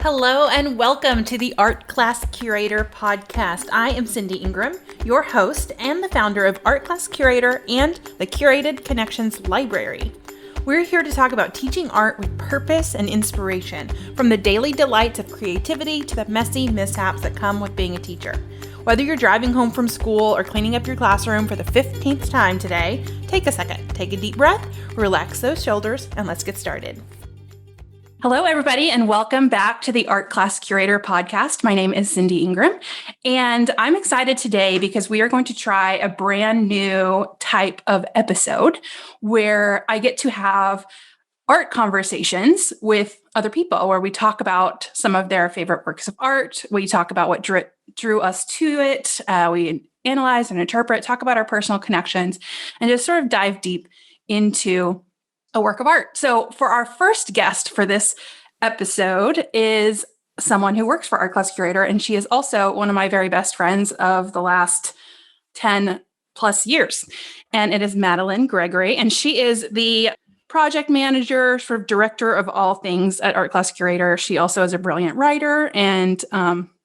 Hello and welcome to the Art Class Curator podcast. I am Cindy Ingram, your host and the founder of Art Class Curator and the Curated Connections Library. We're here to talk about teaching art with purpose and inspiration, from the daily delights of creativity to the messy mishaps that come with being a teacher. Whether you're driving home from school or cleaning up your classroom for the 15th time today, take a second, take a deep breath, relax those shoulders, and let's get started. Hello, everybody, and welcome back to the Art Class Curator podcast. My name is Cindy Ingram, and I'm excited today because we are going to try a brand new type of episode where I get to have art conversations with other people, where we talk about some of their favorite works of art. We talk about what drew us to it. We analyze and interpret, talk about our personal connections, and just sort of dive deep into a work of art. So for our first guest for this episode is someone who works for Art Class Curator, and she is also one of my very best friends of the last 10 plus years. And it is Madalyn Gregory, and she is the project manager, sort of director of all things at Art Class Curator. She also is a brilliant writer, and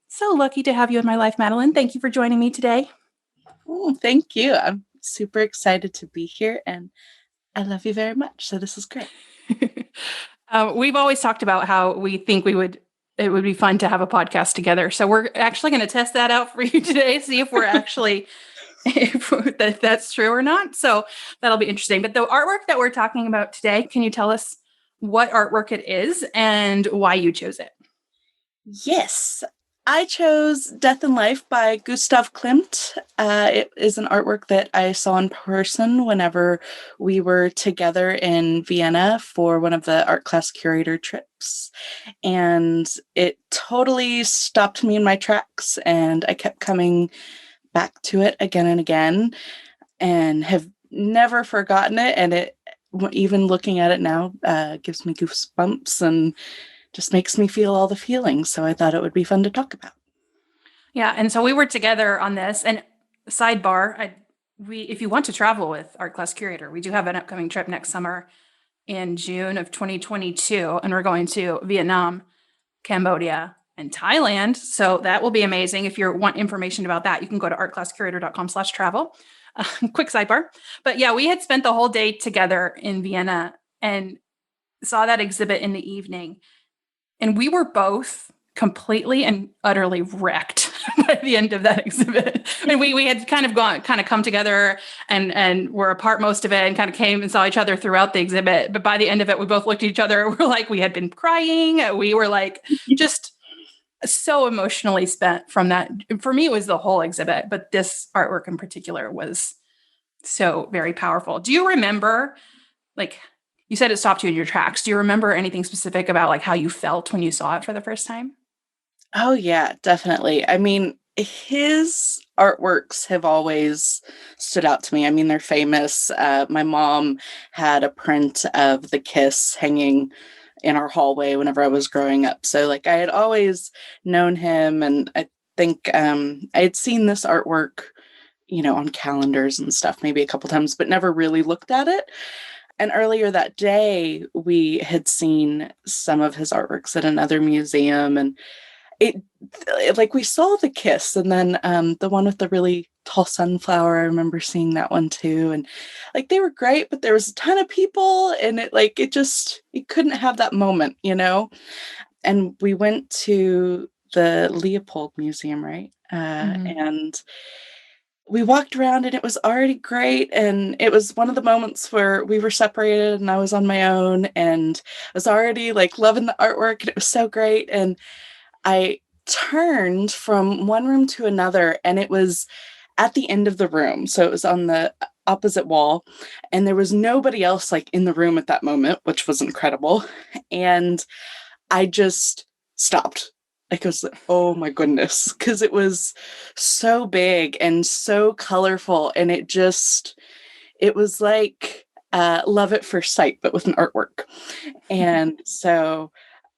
so lucky to have you in my life, Madalyn. Thank you for joining me today. Oh, thank you. I'm super excited to be here, and I love you very much. So this is great. We've always talked about how we think it would be fun to have a podcast together. So we're actually going to test that out for you today, see if we're actually, if that's true or not. So that'll be interesting. But the artwork that we're talking about today, can you tell us what artwork it is and why you chose it? Yes. I chose Death and Life by Gustav Klimt. It is an artwork that I saw in person whenever we were together in Vienna for one of the Art Class Curator trips. And it totally stopped me in my tracks, and I kept coming back to it again and again and have never forgotten it. And it, even looking at it now, gives me goosebumps and just makes me feel all the feelings. So I thought it would be fun to talk about. Yeah. And so we were together on this. And sidebar, if you want to travel with Art Class Curator, we do have an upcoming trip next summer in June of 2022. And we're going to Vietnam, Cambodia, and Thailand. So that will be amazing. If you want information about that, you can go to artclasscurator.com/travel. Quick sidebar. But yeah, we had spent the whole day together in Vienna and saw that exhibit in the evening. And we were both completely and utterly wrecked by the end of that exhibit. And we had kind of come together and were apart most of it, and kind of came and saw each other throughout the exhibit. But by the end of it, we both looked at each other. We're like, we had been crying. We were like, just so emotionally spent from that. For me, it was the whole exhibit, but this artwork in particular was so very powerful. Do you remember, like, you said it stopped you in your tracks. Do you remember anything specific about like how you felt when you saw it for the first time? Oh, yeah, definitely. I mean, his artworks have always stood out to me. I mean, they're famous. My mom had a print of The Kiss hanging in our hallway whenever I was growing up. So like I had always known him, and I think I had seen this artwork, on calendars and stuff, maybe a couple times, but never really looked at it. And earlier that day, we had seen some of his artworks at another museum, and like we saw The Kiss, and then the one with the really tall sunflower. I remember seeing that one too, and like they were great, but there was a ton of people, and it couldn't have that moment, And we went to the Leopold Museum, right? And we walked around, and it was already great. And it was one of the moments where we were separated and I was on my own, and I was already like loving the artwork, and it was so great. And I turned from one room to another, and it was at the end of the room. So it was on the opposite wall, and there was nobody else like in the room at that moment, which was incredible. And I just stopped. Like, I was like, oh my goodness, because it was so big and so colorful, and it was like love at first sight, but with an artwork. And so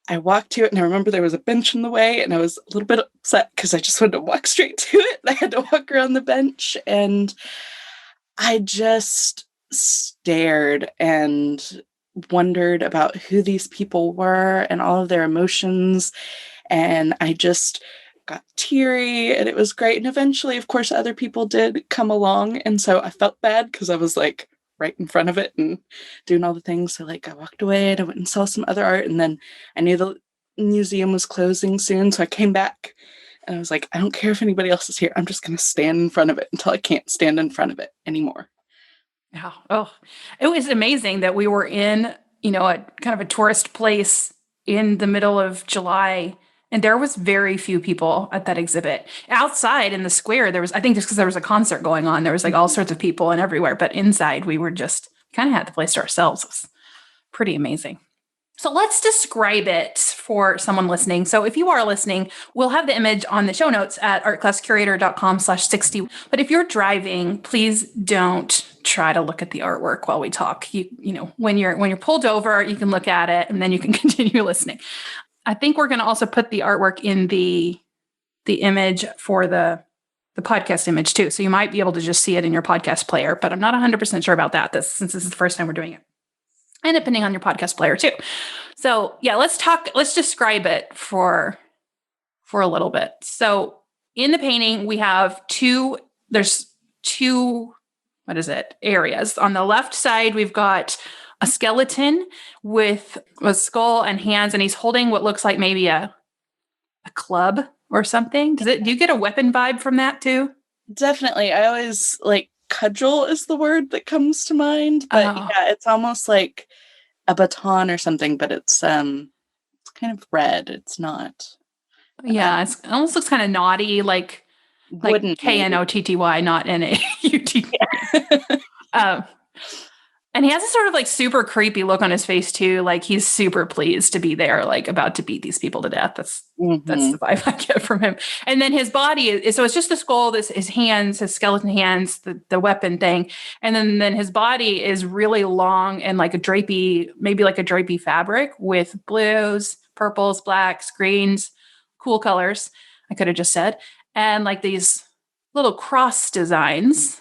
I walked to it, and I remember there was a bench in the way, and I was a little bit upset because I just wanted to walk straight to it. I had to walk around the bench, and I just stared, and wondered about who these people were and all of their emotions. And I just got teary, and it was great. And eventually, of course, other people did come along. And so I felt bad because I was like right in front of it and doing all the things. So like I walked away and I went and saw some other art. And then I knew the museum was closing soon. So I came back and I was like, I don't care if anybody else is here. I'm just going to stand in front of it until I can't stand in front of it anymore. Yeah. Oh, it was amazing that we were in, a kind of a tourist place in the middle of July, and there was very few people at that exhibit. Outside in the square, there was, I think just because there was a concert going on, there was like all sorts of people and everywhere, but inside we were just kind of had the place to ourselves. It was pretty amazing. So let's describe it for someone listening. So if you are listening, we'll have the image on the show notes at artclasscurator.com/60. But if you're driving, please don't try to look at the artwork while we talk. When you're pulled over, you can look at it and then you can continue listening. I think we're going to also put the artwork in the image for the podcast image too. So you might be able to just see it in your podcast player, but I'm not 100% sure about that since this is the first time we're doing it. And depending on your podcast player too. So yeah, let's describe it for a little bit. So in the painting, we have there's two, areas. On the left side, we've got a skeleton with a skull and hands, and he's holding what looks like maybe a club or something. Do you get a weapon vibe from that too? Definitely. I always cudgel is the word that comes to mind, but yeah, it's almost like a baton or something, but it's kind of red. It's not. Yeah, it almost looks kind of naughty, like KNOTTY, not NAUT. And he has a sort of super creepy look on his face too. Like he's super pleased to be there, like about to beat these people to death. That's the vibe I get from him. And then his body is, so it's just the skull, his hands, his skeleton hands, the weapon thing. And then his body is really long and like a drapey fabric with blues, purples, blacks, greens, cool colors. I could have just said, and like these little cross designs.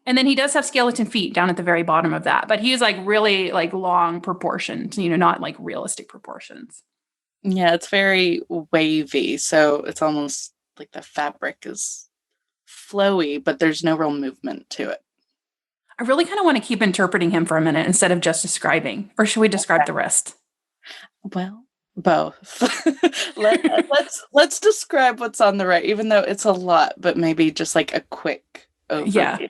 And then he does have skeleton feet down at the very bottom of that, but he's like really like long proportions, not like realistic proportions. Yeah, it's very wavy. So it's almost like the fabric is flowy, but there's no real movement to it. I really kind of want to keep interpreting him for a minute instead of just describing, or should we describe the rest? Well, both. Let's describe what's on the right, even though it's a lot, but maybe just like a quick overview.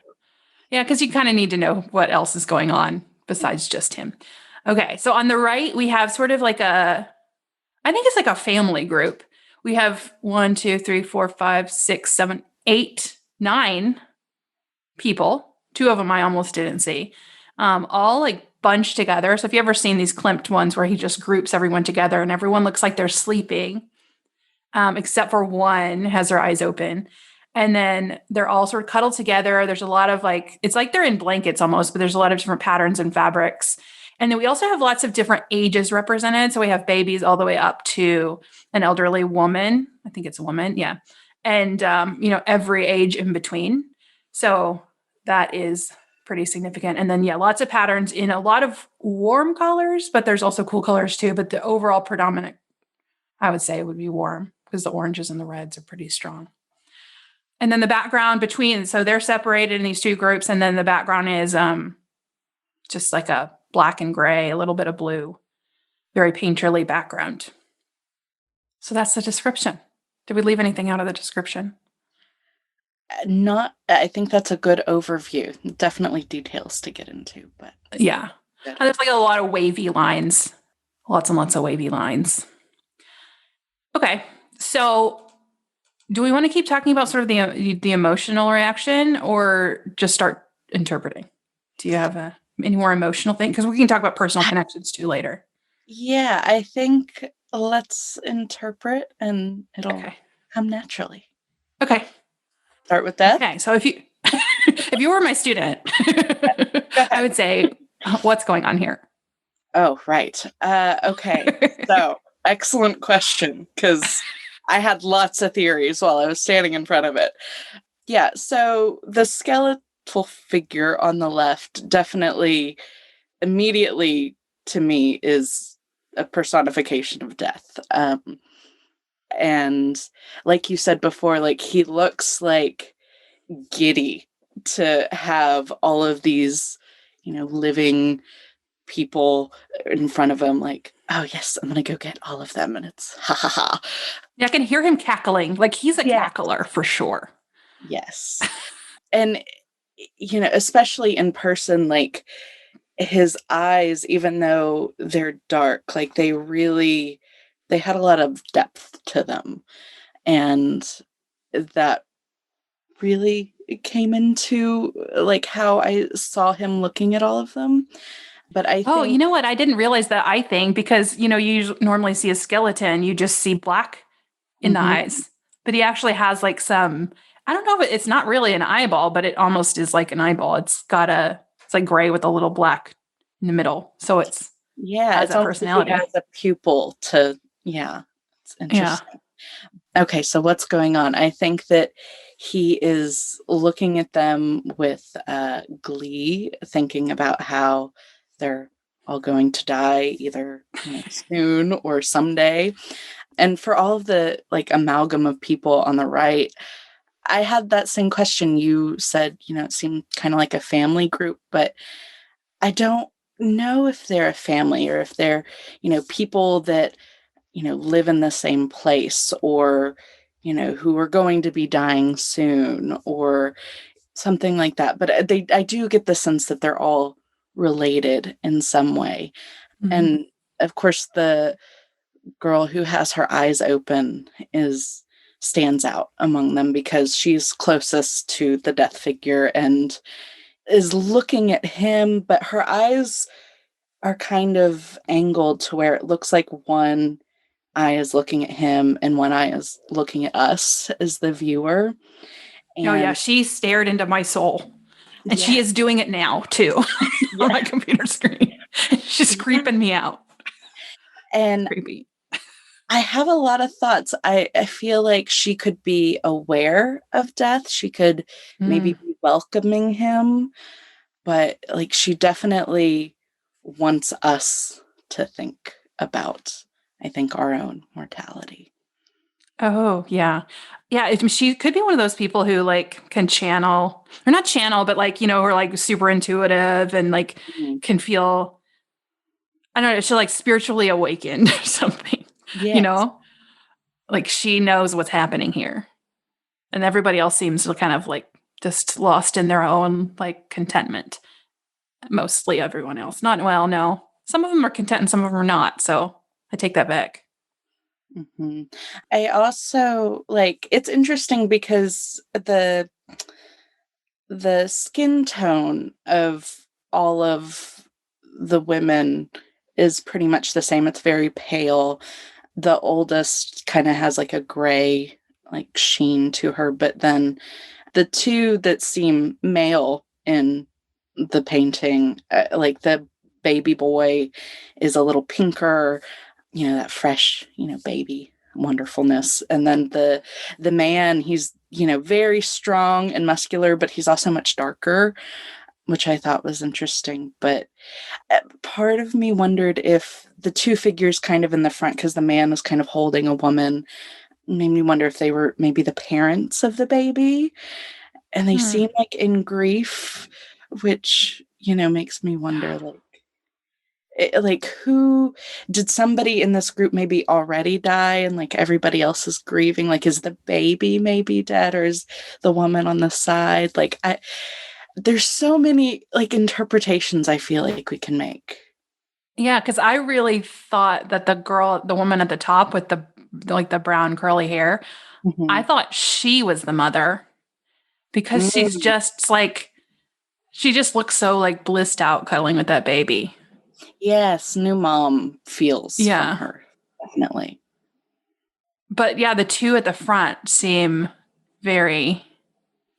Yeah, because you kind of need to know what else is going on besides just him. Okay, so on the right, we have sort of like I think it's like a family group. We have 1, 2, 3, 4, 5, 6, 7, 8, 9 people. 2 of them I almost didn't see. All like bunched together. So if you've ever seen these Klimt ones where he just groups everyone together and everyone looks like they're sleeping, except for one has their eyes open. And then they're all sort of cuddled together. There's a lot of it's like they're in blankets almost, but there's a lot of different patterns and fabrics. And then we also have lots of different ages represented. So we have babies all the way up to an elderly woman. I think it's a woman. Yeah. And, every age in between. So that is pretty significant. And then, lots of patterns in a lot of warm colors, but there's also cool colors too. But the overall predominant, I would say, would be warm because the oranges and the reds are pretty strong. And then the background between, so they're separated in these 2 groups. And then the background is just like a black and gray, a little bit of blue, very painterly background. So that's the description. Did we leave anything out of the description? I think that's a good overview. Definitely details to get into, but yeah. And there's like a lot of wavy lines, lots and lots of wavy lines. Okay. So do we want to keep talking about sort of the emotional reaction or just start interpreting? Do you have any more emotional thing? Because we can talk about personal connections too later. Yeah, I think let's interpret and it'll come naturally. Okay. Start with that. Okay. So if you were my student, I would say, what's going on here? Oh, right. Okay. So excellent question, because I had lots of theories while I was standing in front of it. Yeah, so the skeletal figure on the left definitely immediately to me is a personification of death. And like you said before, like he looks like giddy to have all of these, living people in front of him, like, oh yes, I'm gonna go get all of them, and it's ha ha ha. Yeah, I can hear him cackling. Like he's a Yeah. cackler for sure. Yes. And especially in person, like his eyes, even though they're dark, like they had a lot of depth to them. And that really came into like how I saw him looking at all of them. But I Oh, you think know what? I didn't realize that eye thing because, you normally see a skeleton, you just see black in the mhm, eyes. But he actually has like some, I don't know if it's not really an eyeball, but it almost is like an eyeball. It's like gray with a little black in the middle. So yeah, has it's that almost like he personality. has a pupil to, yeah, it's Yeah. interesting. Okay, so what's going on? I think that he is looking at them with glee, thinking about how they're all going to die either, soon or someday. And for all of the like amalgam of people on the right, I had that same question. You said, it seemed kind of like a family group, but I don't know if they're a family or if they're, people that live in the same place or, who are going to be dying soon or something like that. But I do get the sense that they're all related in some way. Mhm. And of course, the girl who has her eyes open stands out among them because she's closest to the death figure and is looking at him, but her eyes are kind of angled to where it looks like one eye is looking at him and one eye is looking at us as the viewer. Oh yeah, And she stared into my soul. And she yeah, is doing it now too on yeah, my computer screen. She's yeah. creeping me out. And Creepy. I have a lot of thoughts. I feel like she could be aware of death. She could maybe Mm. be welcoming him, but like she definitely wants us to think about, I think, our own mortality. Oh, yeah. Yeah, she could be one of those people who like can channel or not channel, but like, are like super intuitive and like Mhm. can feel, I don't know, she's like spiritually awakened or something, you Yes. know? Like she knows what's happening here. And everybody else seems to kind of like just lost in their own like contentment. Mostly everyone else. Not well, no. Some of them are content and some of them are not. So I take that back. Mhm. I also like it's interesting because the skin tone of all of the women is pretty much the same. It's very pale. The oldest kind of has like a gray like sheen to her, but then the two that seem male in the painting, like the baby boy is a little pinker, that fresh, baby wonderfulness. And then the man, he's, very strong and muscular, but he's also much darker, which I thought was interesting. But part of me wondered if the two figures kind of in the front, because the man was kind of holding a woman, made me wonder if they were maybe the parents of the baby and they Hmm. seem like in grief, which, makes me wonder like who did somebody in this group maybe already die and like everybody else is grieving, like is the baby maybe dead or is the woman on the side, like I there's so many like interpretations I feel like we can make. Yeah, because I really thought that the woman at the top with the like the brown curly hair, I Mhm. thought she was the mother because she's Mm, just like she just looks so like blissed out cuddling with that baby. yes, new mom feels from Yeah. her, definitely. But yeah, the two at the front seem very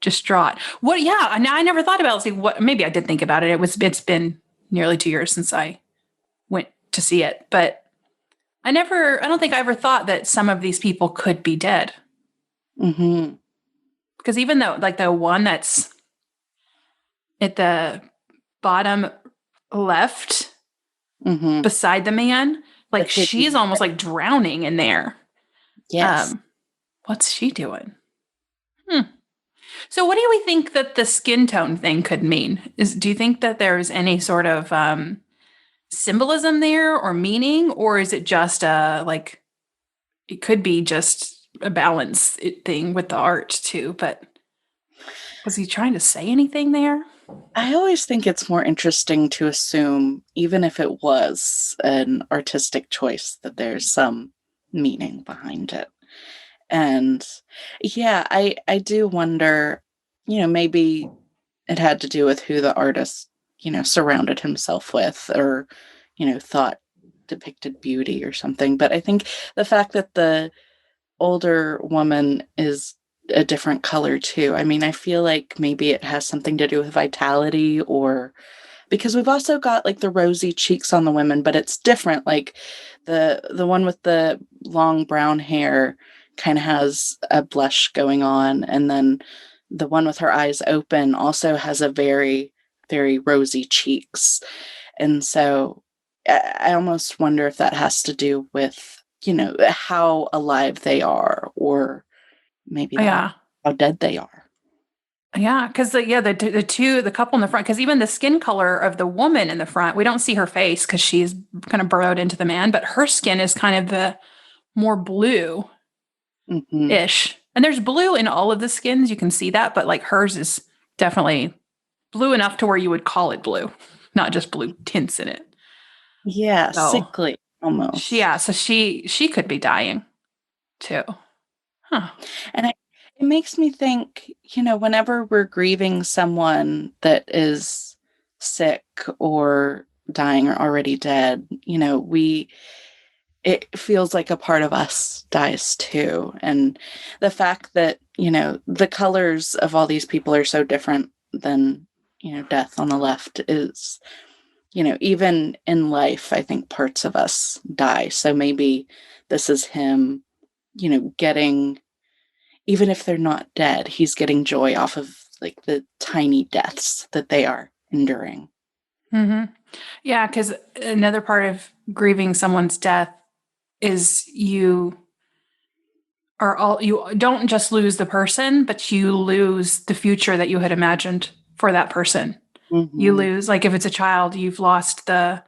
distraught. What? Yeah, I never thought about it. See, what? Maybe I did think about it. It's been nearly 2 years since I went to see it, but I don't think I ever thought that some of these people could be dead. Hmm. Because even though, like the one that's at the bottom left, Mm-hmm. beside the man. Like, The she's figure. almost like drowning in there. Yes. What's she doing? So what do we think that the skin tone thing could mean? Do you think that there's any sort of symbolism there or meaning, or is it just like it could be just a balance thing with the art too? But was he trying to say anything there? I always think it's more interesting to assume, even if it was an artistic choice, that there's some meaning behind it. And yeah, I do wonder, maybe it had to do with who the artist, surrounded himself with, or, thought depicted beauty or something. But I think the fact that the older woman is a different color too. I mean, I feel like maybe it has something to do with vitality, or because we've also got like the rosy cheeks on the women, but it's different. Like the one with the long brown hair kind of has a blush going on, and then the one with her eyes open also has a very, very rosy cheeks. And so I almost wonder if that has to do with, how alive they are, or maybe that Yeah. how dead they are. Yeah, because the couple in the front, because even the skin color of the woman in the front, we don't see her face because she's kind of burrowed into the man, but her skin is kind of the more blue-ish. Hmm. And there's blue in all of the skins, you can see that, but like hers is definitely blue enough to where you would call it blue, not just blue tints in it. Yeah, So sickly almost. so she could be dying too. Huh. And it makes me think, whenever we're grieving someone that is sick or dying or already dead, it feels like a part of us dies too. And the fact that, the colors of all these people are so different than, death on the left is, even in life, I think parts of us die. So maybe this is him, getting, even if they're not dead, he's getting joy off of like the tiny deaths that they are enduring. Hmm. Yeah, because another part of grieving someone's death is you don't just lose the person, but you lose the future that you had imagined for that person. You Hmm. lose, like if it's a child, you've lost the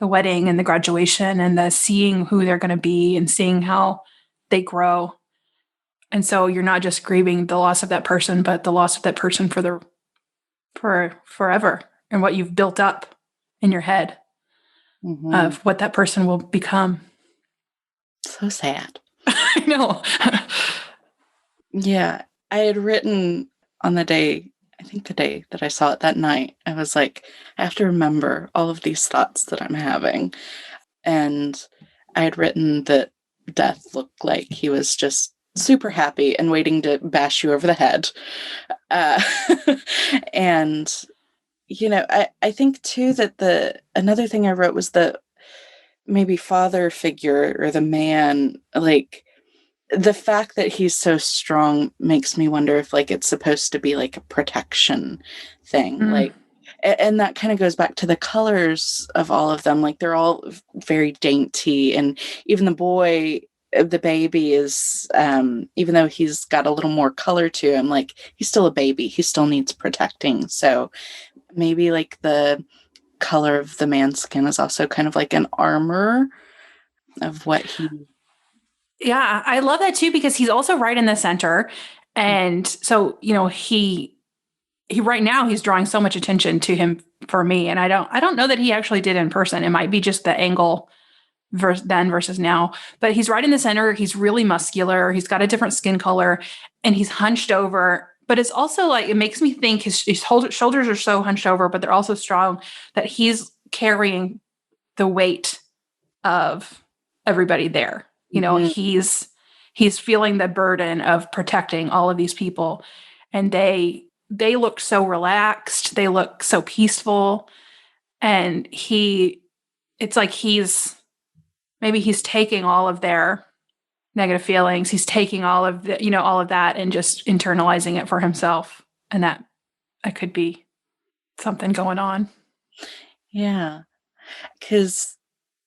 wedding and the graduation and the seeing who they're going to be and seeing how they grow. And so you're not just grieving the loss of that person, but the loss of that person for forever and what you've built up in your head Hmm. of what that person will become. So sad. I know. Yeah. I had written on I think the day that I saw it that night, I was like, I have to remember all of these thoughts that I'm having. And I had written that death looked like he was just super happy and waiting to bash you over the head. Uh, and, I think too that another thing I wrote was the maybe father figure, or the man, like, the fact that he's so strong makes me wonder if like it's supposed to be like a protection thing, Mm. like, and that kind of goes back to the colors of all of them, like they're all very dainty, and even the baby is, even though he's got a little more color to him, like he's still a baby, he still needs protecting. So maybe like the color of the man's skin is also kind of like an armor of what he. Yeah, I love that too because he's also right in the center. And so, he right now he's drawing so much attention to him for me. And I don't know that he actually did in person. It might be just the angle then versus now. But he's right in the center. He's really muscular. He's got a different skin color and he's hunched over. But it's also like it makes me think his shoulders are so hunched over, but they're also strong that he's carrying the weight of everybody there. Mhm. He's feeling the burden of protecting all of these people, and they look so relaxed. They look so peaceful, and it's like maybe he's taking all of their negative feelings. He's taking all of that and just internalizing it for himself, and that could be something going on. Yeah, because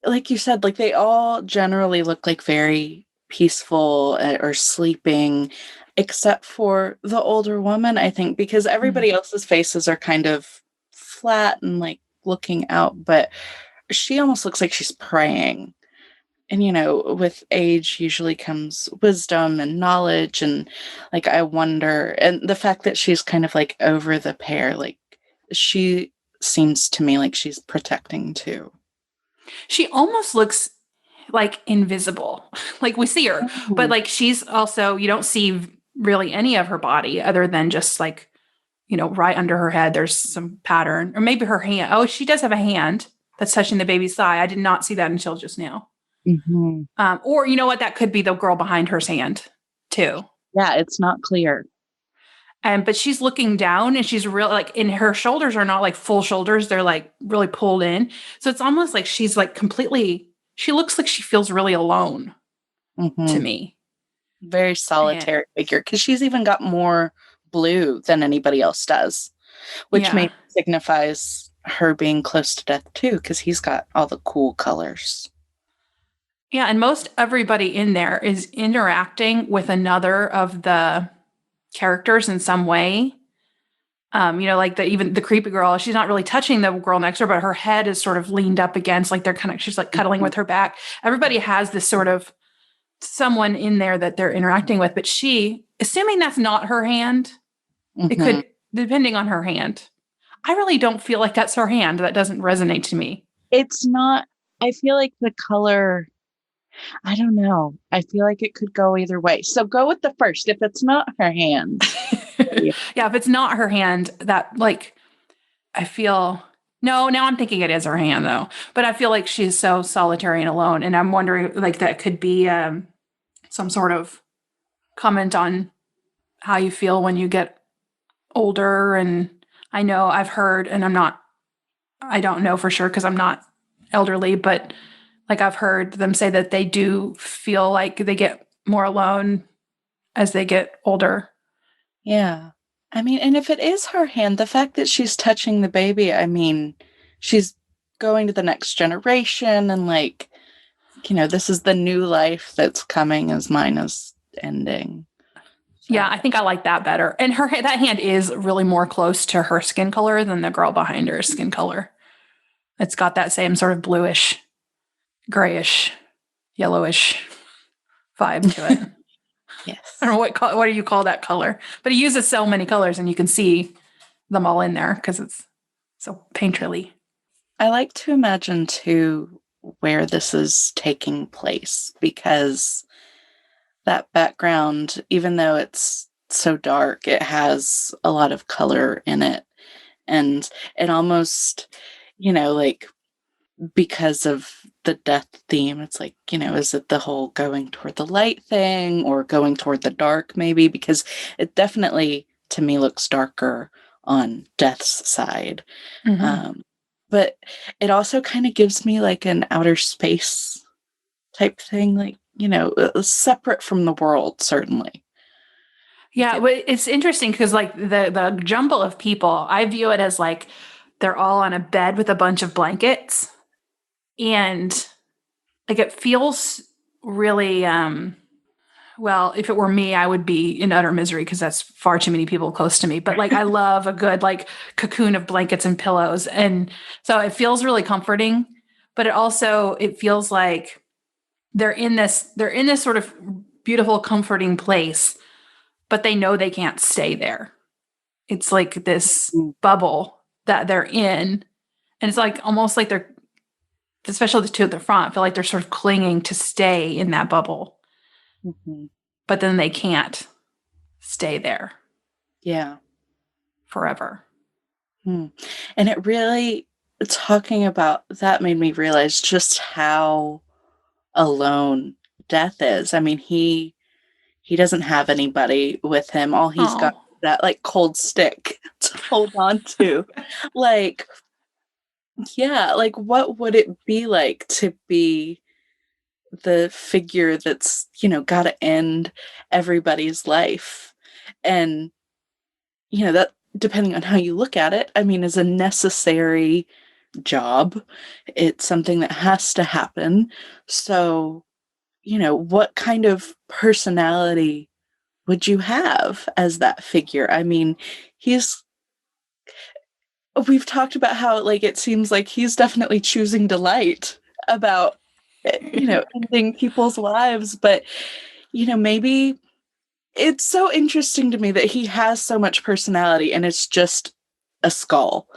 like you said, like they all generally look like very peaceful or sleeping, except for the older woman, I think, because everybody else's faces are kind of flat and like looking out, but she almost looks like she's praying. And, with age usually comes wisdom and knowledge. And like, I wonder, and the fact that she's kind of like over the pair, like she seems to me like she's protecting too. She almost looks like invisible. Like we see her, but Oh. like she's also, you don't see really any of her body other than just like, right under her head, there's some pattern, or maybe her hand. Oh, she does have a hand that's touching the baby's thigh. I did not see that until just now. Mhm. Or you know what? That could be the girl behind her's hand too. Yeah, it's not clear. But she's looking down and she's real like, and her shoulders are not like full shoulders. They're like really pulled in. So it's almost like she's like completely, she looks like she feels really alone to Mhm. me. Very And solitary figure, because she's even got more blue than anybody else does, which yeah. maybe signifies her being close to death too, because he's got all the cool colors. Yeah. And most everybody in there is interacting with another of the characters in some way. Like even the creepy girl, she's not really touching the girl next to her, but her head is sort of leaned up against, like she's like cuddling Mhm. with her back. Everybody has this sort of someone in there that they're interacting with, but she, assuming that's not her hand, it Mhm. could, depending on her hand. I really don't feel like that's her hand. That doesn't resonate to me. It's not, I feel like the color, I don't know. I feel like it could go either way. So go with the first. If it's not her hand. Yeah. Yeah, if it's not her hand, that like I feel no, now I'm thinking it is her hand though. But I feel like she's so solitary and alone. And I'm wondering like that could be some sort of comment on how you feel when you get older. And I know I've heard, and I don't know for sure because I'm not elderly, but like I've heard them say that they do feel like they get more alone as they get older. Yeah. I mean, and if it is her hand, the fact that she's touching the baby, I mean, she's going to the next generation and like, this is the new life that's coming as mine is ending. Yeah, So, I think I like that better. And that hand is really more close to her skin color than the girl behind her skin color. It's got that same sort of bluish, grayish, yellowish vibe to it. I don't yes. know what do you call that color, but he uses so many colors, and you can see them all in there because it's so painterly. I like to imagine too where this is taking place, because that background, even though it's so dark, it has a lot of color in it. And it almost, like, because of the death theme, it's like, is it the whole going toward the light thing or going toward the dark maybe? Because it definitely, to me, looks darker on death's side. Mm-hmm. Um, but it also kind of gives me like an outer space type thing, like, separate from the world, certainly. Like Yeah, but it's interesting because like the jumble of people, I view it as like they're all on a bed with a bunch of blankets, and like it feels really well, if it were me, I would be in utter misery because that's far too many people close to me. But like I love a good like cocoon of blankets and pillows. And so it feels really comforting, but it feels like they're in this sort of beautiful, comforting place, but they know they can't stay there. It's like this mm, bubble that they're in. And it's like almost like they're, especially the two at the front, feel like they're sort of clinging to stay in that bubble, mhm. but then they can't stay there Yeah. forever. Hmm. And it really, talking about that made me realize just how alone death is. I mean, he doesn't have anybody with him. All he's got Oh, is that like cold stick to hold on to. Like, yeah, like what would it be like to be the figure that's, got to end everybody's life? And, that, depending on how you look at it, I mean, is a necessary job. It's something that has to happen. So, what kind of personality would you have as that figure? I mean, he's we've talked about how like it seems like he's definitely choosing delight about ending people's lives, but maybe it's so interesting to me that he has so much personality and it's just a skull.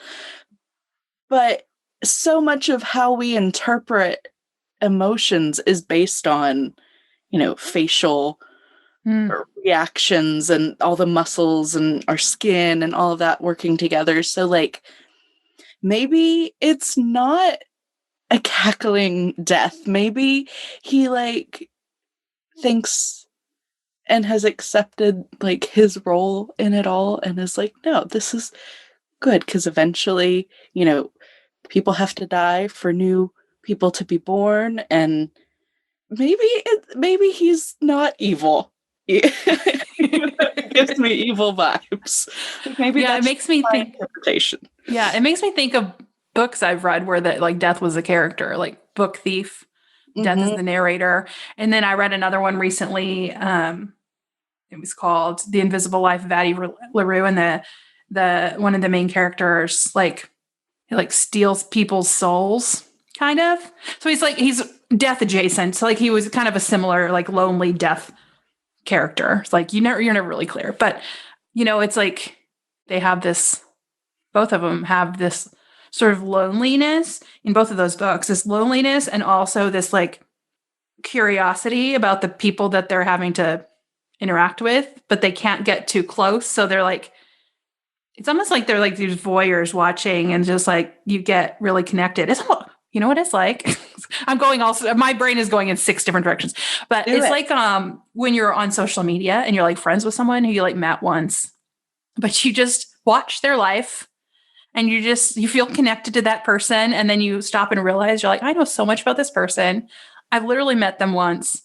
But so much of how we interpret emotions is based on, facial reactions and all the muscles and our skin and all of that working together. So, like, maybe it's not a cackling death. Maybe he, like, thinks and has accepted, like, his role in it all and is like, no, this is good because eventually, people have to die for new people to be born, and maybe he's not evil. It gives me evil vibes. Like maybe Yeah, it that's makes me my think. interpretation. Yeah, it makes me think of books I've read where that like death was a character, like Book Thief. Death is Mhm. the narrator. And then I read another one recently. It was called The Invisible Life of Addie LaRue, and the one of the main characters like he like steals people's souls, kind of. So he's death adjacent. So like he was kind of a similar like lonely death character. It's like you're never really clear, but it's like they have this. Both of them have this sort of loneliness in both of those books. This loneliness and also this like curiosity about the people that they're having to interact with, but they can't get too close. So they're like, it's almost like they're like these voyeurs watching and just like you get really connected. It's, what it's like. I'm going also, my brain is going in 6 different directions, but Do it's it. like when you're on social media and you're like friends with someone who you like met once, but you just watch their life and you feel connected to that person. And then you stop and realize you're like, I know so much about this person. I've literally met them once.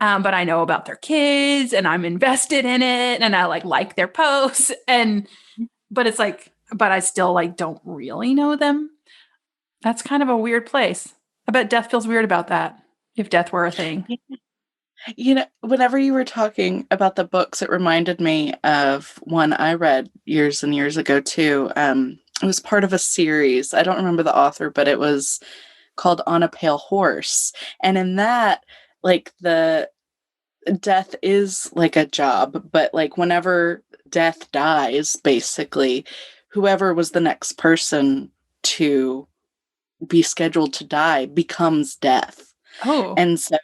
But I know about their kids and I'm invested in it and I like their posts but it's like, but I still like don't really know them. That's kind of a weird place. I bet death feels weird about that if death were a thing. Whenever you were talking about the books, it reminded me of one I read years and years ago too. It was part of a series. I don't remember the author, but it was called On a Pale Horse. And in that, like the death is like a job, but like whenever death dies, basically, whoever was the next person to be scheduled to die becomes death. Oh, And so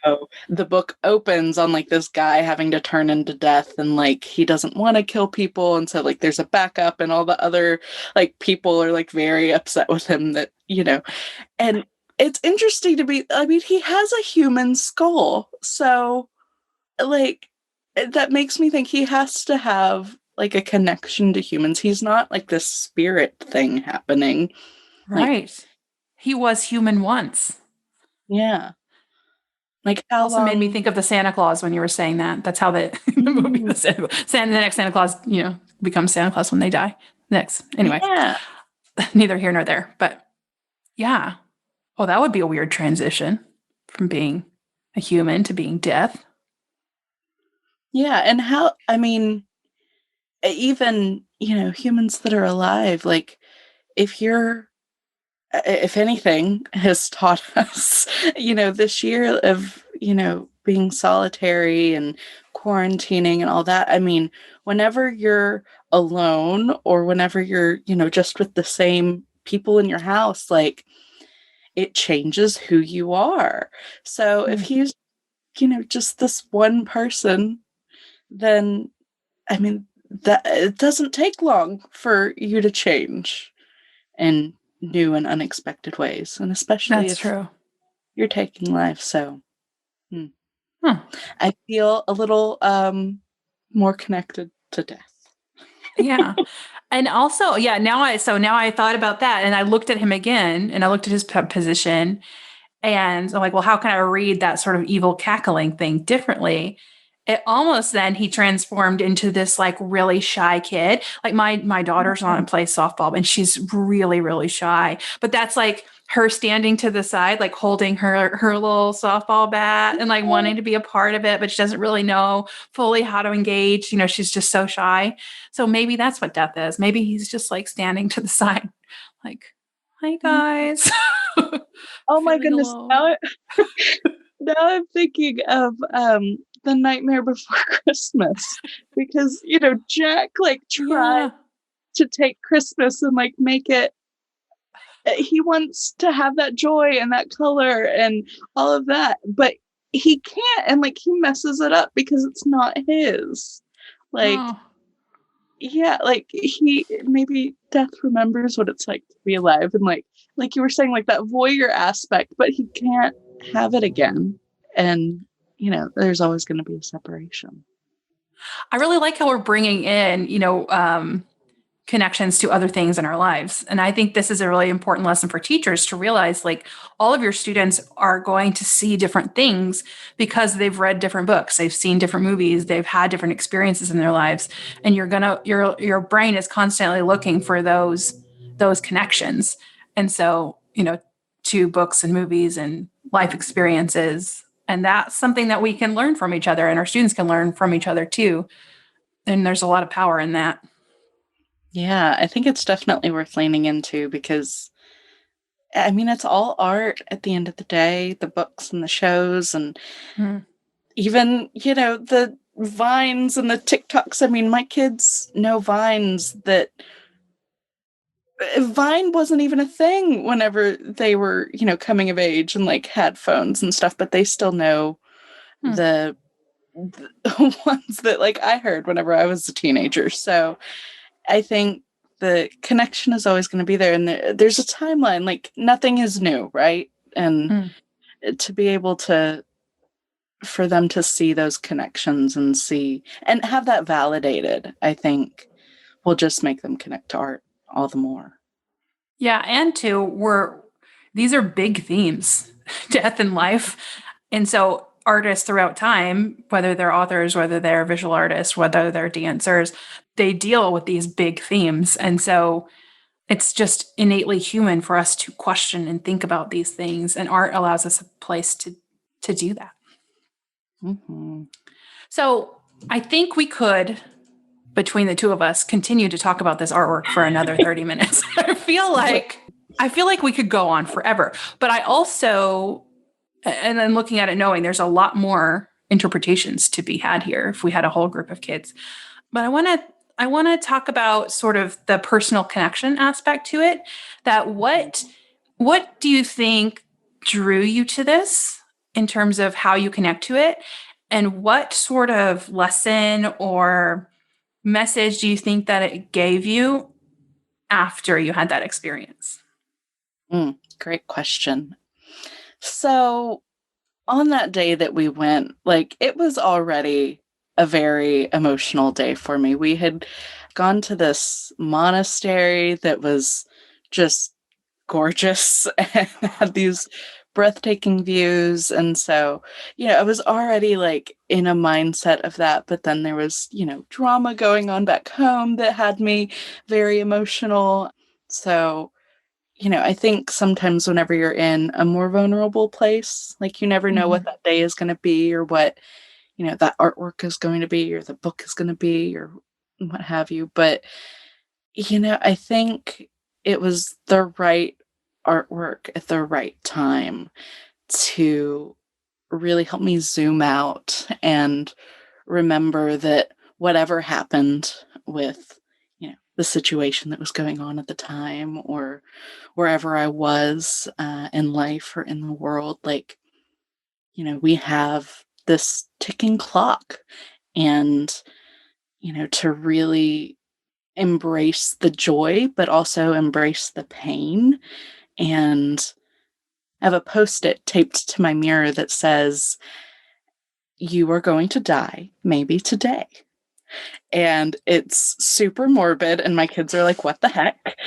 the book opens on like this guy having to turn into death and like he doesn't want to kill people. And so like there's a backup and all the other like people are like very upset with him and it's interesting to be, I mean, he has a human skull. So like that makes me think he has to have like a connection to humans. He's not like this spirit thing happening. Like, right. He was human once. yeah. Like how Also made me long? think of the Santa Claus when you were saying that. That's how the movie, Mm, the next Santa Claus, becomes Santa Claus when they die. Next. Anyway, yeah. neither here nor there. But yeah. Oh, that would be a weird transition from being a human to being death. Yeah. And how, I mean, even, humans that are alive, like if anything has taught us, this year of, being solitary and quarantining and all that. I mean, whenever you're alone or whenever you're, just with the same people in your house, like it changes who you are. So if Mm. he's, just this one person, then I mean, that it doesn't take long for you to change in new and unexpected ways, and especially That's if true. you're taking life. So hmm, Huh. I feel a little more connected to death. Yeah. And also, yeah, now I thought about that and I looked at him again and I looked at his position and I'm like, well, how can I read that sort of evil cackling thing differently? it almost then he transformed into this like really shy kid. Like my daughter's on and plays softball and she's really, really shy. But that's like her standing to the side, like holding her little softball bat and like wanting to be a part of it, but she doesn't really know fully how to engage. You know, she's just so shy. So maybe that's what death is. Maybe he's just like standing to the side, like, hi guys. Oh my Feeling goodness. alone. Now I'm thinking of The Nightmare Before Christmas, because Jack like tried Yeah. to take Christmas and like make it. He wants to have that joy and that color and all of that, but he can't, and like he messes it up because it's not his. Like, Oh. yeah, like he maybe death remembers what it's like to be alive, and like you were saying, like that voyeur aspect, but he can't have it again. And there's always going to be a separation. I really like how we're bringing in, connections to other things in our lives. And I think this is a really important lesson for teachers to realize like all of your students are going to see different things because they've read different books, they've seen different movies, they've had different experiences in their lives. And your brain is constantly looking for those connections. And so, to books and movies and life experiences. And that's something that we can learn from each other and our students can learn from each other too. And there's a lot of power in that. Yeah, I think it's definitely worth leaning into because, I mean, it's all art at the end of the day, the books and the shows, and Mm. even, the Vines and the TikToks. I mean, my kids know Vines that Vine wasn't even a thing whenever they were, coming of age and like had phones and stuff, but they still know Mm. the ones that like I heard whenever I was a teenager. So I think the connection is always going to be there, and there's a timeline. Like nothing is new, right? And Mm. to be able for them to see those connections and see and have that validated, I think will just make them connect to art all the more. Yeah, and these are big themes, death and life. And so artists throughout time, whether they're authors, whether they're visual artists, whether they're dancers, they deal with these big themes. And so it's just innately human for us to question and think about these things. And art allows us a place to do that. Mm-hmm. So I think we could, between the two of us, continue to talk about this artwork for another 30 minutes. I feel like we could go on forever. But I also, and then looking at it, knowing there's a lot more interpretations to be had here if we had a whole group of kids. But I want to talk about sort of the personal connection aspect to it. That what do you think drew you to this in terms of how you connect to it? And what sort of lesson or message do you think that it gave you after you had that experience? Great question. So on that day that we went, like it was already a very emotional day for me. We had gone to this monastery that was just gorgeous and had these breathtaking views. And so, I was already like in a mindset of that. But then there was, drama going on back home that had me very emotional. So, I think sometimes whenever you're in a more vulnerable place, like you never know what that day is going to be or what, that artwork is going to be or the book is going to be or what have you. But, I think it was the right artwork at the right time to really help me zoom out and remember that whatever happened with, the situation that was going on at the time or wherever I was in life or in the world, like, we have this ticking clock and, to really embrace the joy, but also embrace the pain. And I have a post-it taped to my mirror that says, "You are going to die, maybe today." And it's super morbid, and my kids are like, "What the heck?"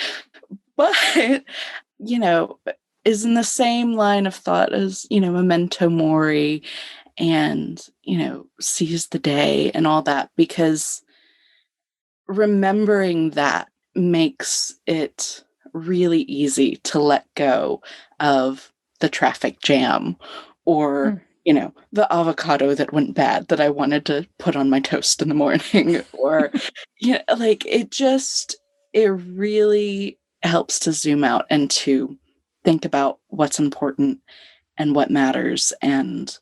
But, you know, is in the same line of thought as, Memento Mori and, seize the day and all that, because remembering that makes it really easy to let go of the traffic jam or, the avocado that went bad that I wanted to put on my toast in the morning or, like it really helps to zoom out and to think about what's important and what matters and,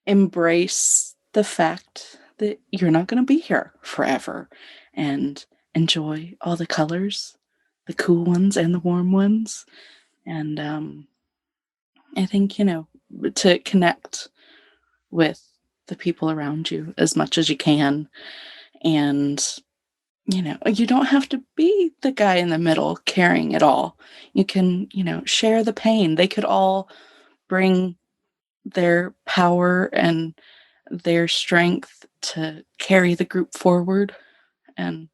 embrace the fact that you're not going to be here forever and enjoy all the colors, the cool ones and the warm ones. And I think, to connect with the people around you as much as you can. And, you don't have to be the guy in the middle carrying it all. You can, share the pain. They could all bring their power and their strength to carry the group forward. And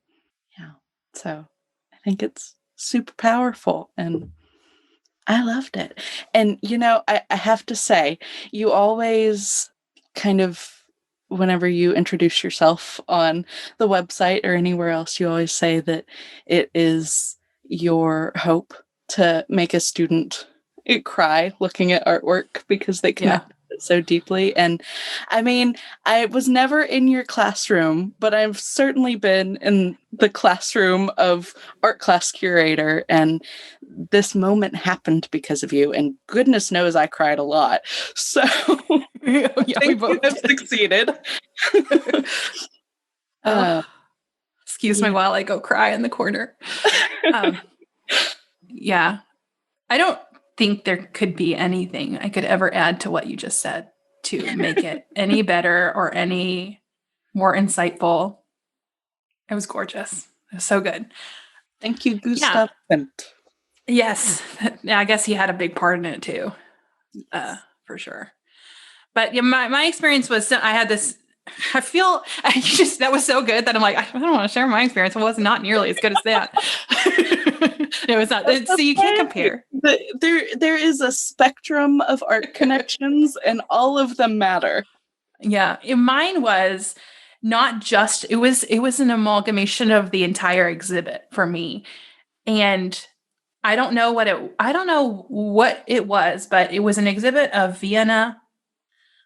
yeah, so I think it's super powerful and I loved it. And, I have to say, you always kind of, whenever you introduce yourself on the website or anywhere else, you always say that it is your hope to make a student cry looking at artwork because they connect with it so deeply. And I mean, I was never in your classroom, but I've certainly been in the classroom of Art Class Curator, and this moment happened because of you, and goodness knows I cried a lot. So We think both you have did. succeeded. Excuse me while I go cry in the corner. Yeah. I don't think there could be anything I could ever add to what you just said to make it any better or any more insightful. It was gorgeous. It was so good. Thank you, Gustav Klimt. Yes. I guess he had a big part in it too. For sure. But yeah, my experience was I had this, that was so good that I'm like, I don't want to share my experience. It was not nearly as good as that. It was not. So you can't compare. There is a spectrum of art connections and all of them matter. Yeah. Mine was not just, it was an amalgamation of the entire exhibit for me. And I don't know what it was, but it was an exhibit of Vienna.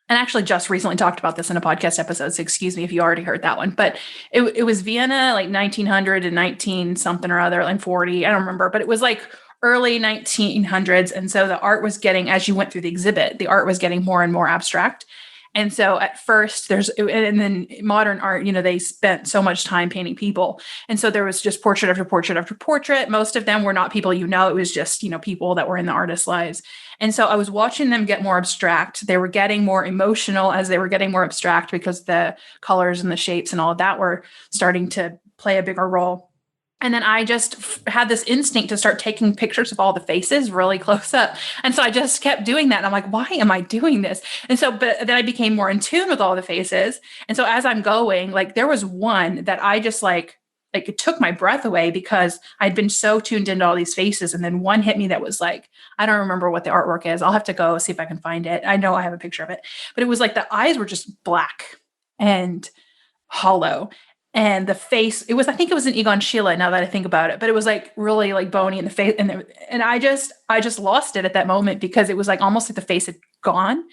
And actually just recently talked about this in a podcast episode, so excuse me if you already heard that one. But it was Vienna, like 1900 and 19 something or other, like 40, I don't remember. But it was like early 1900s. And so the art was getting, as you went through the exhibit, the art was getting more and more abstract. And so at first and then modern art, they spent so much time painting people. And so there was just portrait after portrait after portrait. Most of them were not people, it was just, people that were in the artist's lives. And so I was watching them get more abstract. They were getting more emotional as they were getting more abstract because the colors and the shapes and all of that were starting to play a bigger role. And then I just had this instinct to start taking pictures of all the faces really close up. And so I just kept doing that. And I'm like, why am I doing this? And so, but then I became more in tune with all the faces. And so as I'm going, like there was one that I just like it took my breath away because I'd been so tuned into all these faces. And then one hit me that was like, I don't remember what the artwork is. I'll have to go see if I can find it. I know I have a picture of it, but it was like the eyes were just black and hollow. And the face, I think it was an Egon Schiele now that I think about it, but it was like really like bony in the face. And I just lost it at that moment because it was like almost like the face had gone.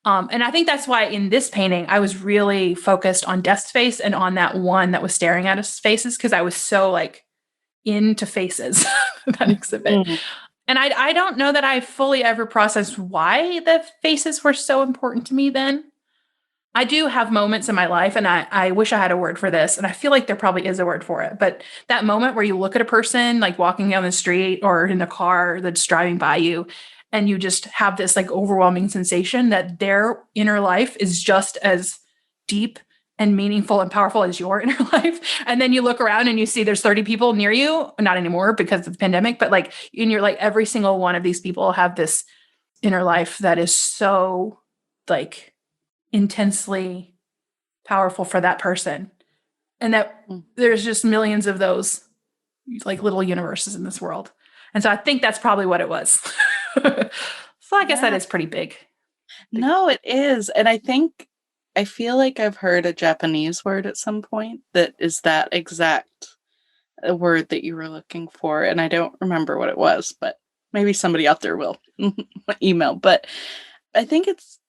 And I think that's why in this painting, I was really focused on Death's face and on that one that was staring at us faces. Cause I was so like into faces, that exhibit. Mm-hmm. And I don't know that I fully ever processed why the faces were so important to me then. I do have moments in my life, and I wish I had a word for this, and I feel like there probably is a word for it, but that moment where you look at a person like walking down the street or in a car that's driving by you, and you just have this like overwhelming sensation that their inner life is just as deep and meaningful and powerful as your inner life. And then you look around and you see there's 30 people near you, not anymore because of the pandemic, but like, and you're like, every single one of these people have this inner life that is so like intensely powerful for that person. And that there's just millions of those like little universes in this world. And so I think that's probably what it was. So I guess that is pretty big. No, it is. And I feel like I've heard a Japanese word at some point that is that exact word that you were looking for. And I don't remember what it was, but maybe somebody out there will email. But I think it's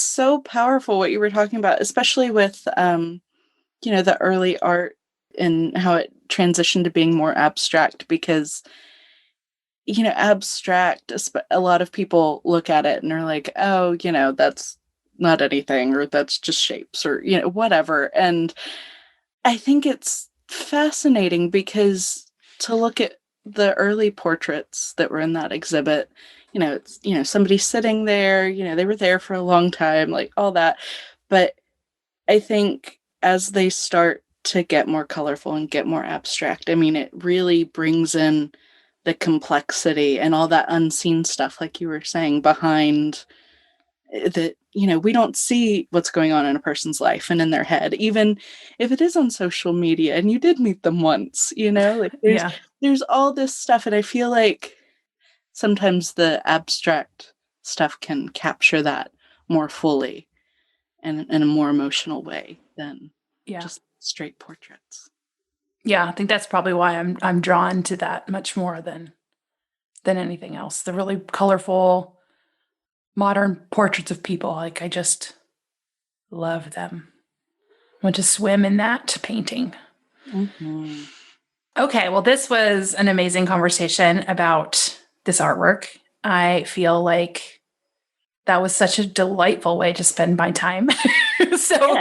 so powerful what you were talking about, especially with, the early art and how it transitioned to being more abstract because abstract, a lot of people look at it and are like, oh, that's not anything, or that's just shapes, or, whatever. And I think it's fascinating because to look at the early portraits that were in that exhibit, it's, somebody sitting there, they were there for a long time, like all that. But I think as they start to get more colorful and get more abstract, I mean, it really brings in the complexity and all that unseen stuff, like you were saying, behind that, we don't see what's going on in a person's life and in their head, even if it is on social media and you did meet them once, like there's all this stuff. And I feel like sometimes the abstract stuff can capture that more fully and in a more emotional way than just straight portraits. Yeah, I think that's probably why I'm drawn to that much more than anything else. The really colorful, modern portraits of people, like I just love them. I want to swim in that painting. Mm-hmm. Okay, well, this was an amazing conversation about this artwork. I feel like that was such a delightful way to spend my time. So,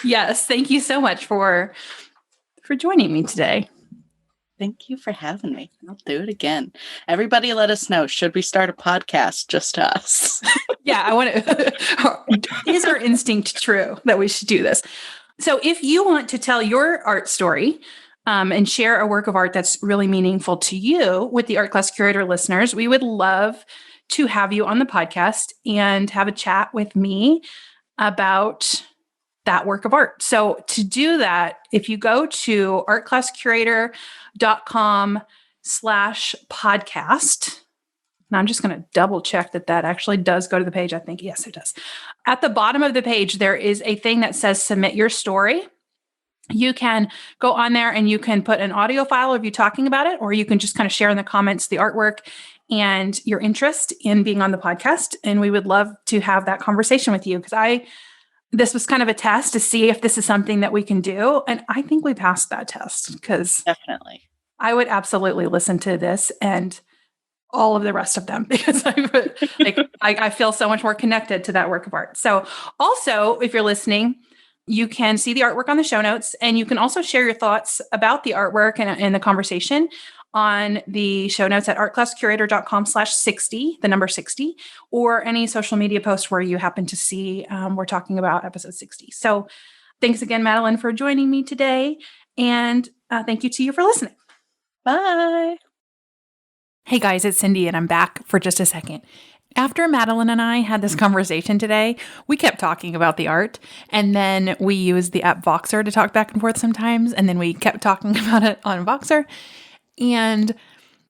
yes, thank you so much for joining me today. Thank you for having me. I'll do it again. Everybody let us know. Should we start a podcast just to us? Yeah, I want to. Is our instinct true that we should do this? So if you want to tell your art story and share a work of art that's really meaningful to you with the Art Class Curator listeners, we would love to have you on the podcast and have a chat with me about that work of art. So to do that, if you go to artclasscurator.com/podcast, and I'm just going to double check that actually does go to the page. I think, yes, it does. At the bottom of the page, there is a thing that says submit your story. You can go on there and you can put an audio file of you talking about it, or you can just kind of share in the comments the artwork and your interest in being on the podcast. And we would love to have that conversation with you because this was kind of a test to see if this is something that we can do. And I think we passed that test because definitely I would absolutely listen to this and all of the rest of them because I feel so much more connected to that work of art. So also, if you're listening, you can see the artwork on the show notes, and you can also share your thoughts about the artwork and the conversation on the show notes at artclasscurator.com/60, the number 60, or any social media post where you happen to see we're talking about episode 60. So thanks again, Madalyn, for joining me today. And thank you to you for listening. Bye. Hey guys, it's Cindy, and I'm back for just a second. After Madalyn and I had this conversation today, we kept talking about the art, and then we used the app Voxer to talk back and forth sometimes, and then we kept talking about it on Voxer. And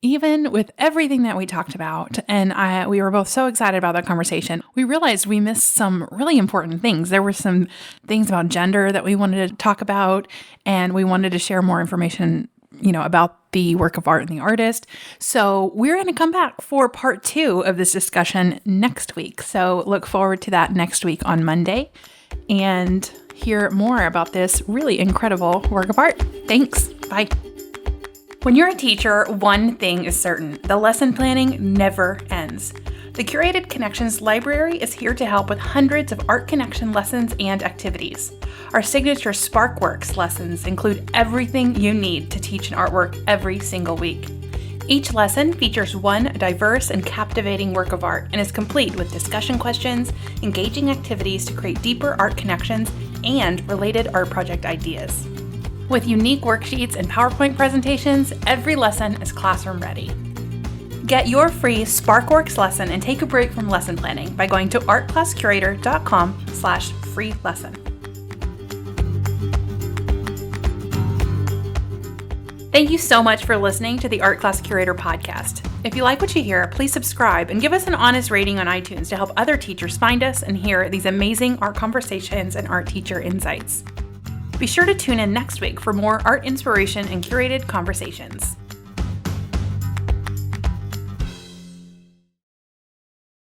even with everything that we talked about, and we were both so excited about that conversation, we realized we missed some really important things. There were some things about gender that we wanted to talk about, and we wanted to share more information, about the work of art and the artist. So we're going to come back for part 2 of this discussion next week. So look forward to that next week on Monday and hear more about this really incredible work of art. Thanks. Bye. When you're a teacher, one thing is certain: the lesson planning never ends. The Curated Connections Library is here to help with hundreds of art connection lessons and activities. Our signature Sparkworks lessons include everything you need to teach an artwork every single week. Each lesson features one diverse and captivating work of art and is complete with discussion questions, engaging activities to create deeper art connections, and related art project ideas. With unique worksheets and PowerPoint presentations, every lesson is classroom ready. Get your free Sparkworks lesson and take a break from lesson planning by going to artclasscurator.com/free lesson. Thank you so much for listening to the Art Class Curator podcast. If you like what you hear, please subscribe and give us an honest rating on iTunes to help other teachers find us and hear these amazing art conversations and art teacher insights. Be sure to tune in next week for more art inspiration and curated conversations.